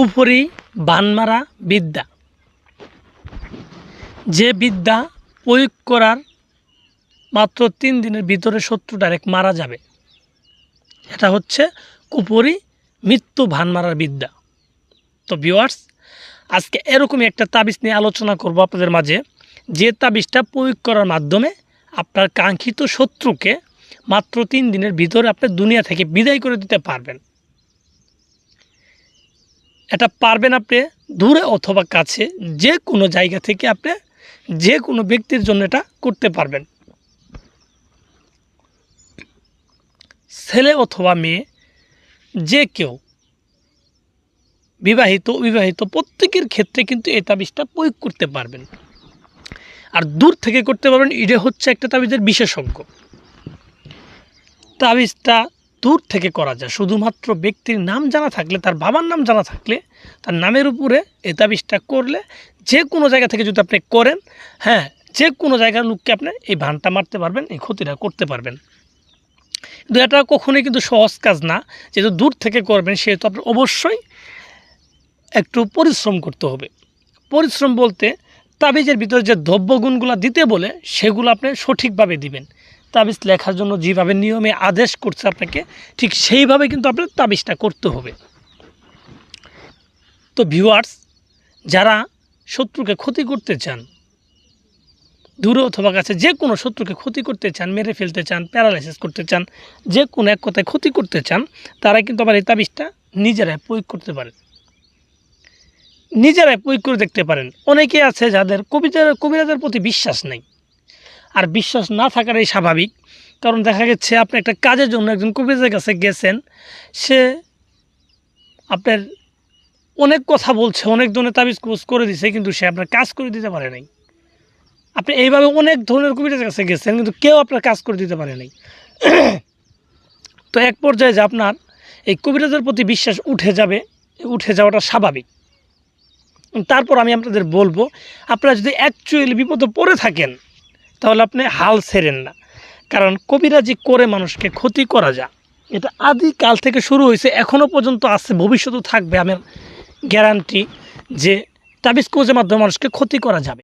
কুফরি বানমারা বিদ্যা, যে বিদ্যা প্রয়োগ করার মাত্র 3 দিনের ভিতরে শত্রু ডাইরেক্ট মারা যাবে, এটা হচ্ছে কুফরি মৃত্যু ভানমারার বিদ্যা। তো ভিউয়ার্স, আজকে এরকমই একটা তাবিজ নিয়ে আলোচনা করব আপনাদের মাঝে, যে তাবিজটা প্রয়োগ করার মাধ্যমে আপনার কাঙ্ক্ষিত শত্রুকে মাত্র 3 দিনের ভিতরে আপনি দুনিয়া থেকে বিদায় করে দিতে পারবেন। এটা পারবেন আপনি দূরে অথবা কাছে, যে কোনো জায়গা থেকে আপনি যে কোনো ব্যক্তির জন্য এটা করতে পারবেন। ছেলে অথবা মেয়ে, যে কেউ, বিবাহিত অবিবাহিত, প্রত্যেকের ক্ষেত্রে কিন্তু এই তাবিজটা প্রয়োগ করতে পারবেন। আর দূর থেকে করতে পারবেন, এটা হচ্ছে একটা তাবিজের বিশেষজ্ঞ। তাবিজটা দূর থেকে করা যায়, শুধুমাত্র ব্যক্তির নাম জানা থাকলে, তার বাবার নাম জানা থাকলে, তার নামের উপরে এই তাবিজটা করলে, যে কোনো জায়গা থেকে যদি আপনি করেন, হ্যাঁ, যে কোনো জায়গার লোককে আপনি এই ভানটা মারতে পারবেন, এই ক্ষতিটা করতে পারবেন। কিন্তু এটা কখনোই কিন্তু সহজ কাজ না। যেহেতু দূর থেকে করবেন, সেহেতু আপনার অবশ্যই একটু পরিশ্রম করতে হবে। পরিশ্রম বলতে তাবিজের ভিতরে যে দ্রব্যগুণগুলো দিতে বলে, সেগুলো আপনি সঠিকভাবে দিবেন। তাবিজ লেখার জন্য যেভাবে নিয়মে আদেশ করছে আপনাকে, ঠিক সেইভাবে কিন্তু আপনার তাবিজটা করতে হবে। তো ভিউয়ার্স, যারা শত্রুকে ক্ষতি করতে চান, দূরে অথবা কাছে যে কোনো শত্রুকে ক্ষতি করতে চান, মেরে ফেলতে চান, প্যারালাইসিস করতে চান, যে কোনো এক কথায় ক্ষতি করতে চান, তারা কিন্তু আবার এই তাবিজটা নিজেরাই প্রয়োগ করতে পারেন, নিজেরাই প্রয়োগ করে দেখতে পারেন। অনেকে আছে যাদের কবিরাজের প্রতি বিশ্বাস নেই, আর বিশ্বাস না থাকাটাই স্বাভাবিক। কারণ দেখা গেছে আপনি একটা কাজের জন্য একজন কবিরাজের কাছে গেছেন, সে আপনার অনেক কথা বলছে, অনেক ধরনের তাবিজ কোর্স করে দিছে, কিন্তু সে আপনার কাজ করে দিতে পারে নাই। আপনি এইভাবে অনেক ধরনের কবিরাজের কাছে গেছেন, কিন্তু কেউ আপনার কাজ করে দিতে পারে নাই। তো এক পর্যায়ে যে আপনার এই কবিরাজের প্রতি বিশ্বাস উঠে যাবে, উঠে যাওয়াটা স্বাভাবিক। তারপর আমি আপনাদের বলবো, আপনারা যদি অ্যাকচুয়ালি বিপদে পড়ে থাকেন, তাহলে আপনি হাল ছেড়েন না। কারণ কবিরাজি করে মানুষকে ক্ষতি করা যায়, এটা আদিকাল থেকে শুরু হয়েছে, এখনও পর্যন্ত আছে, ভবিষ্যতেও থাকবে। আমার গ্যারান্টি যে তাবিজ কোজের মাধ্যমে মানুষকে ক্ষতি করা যাবে।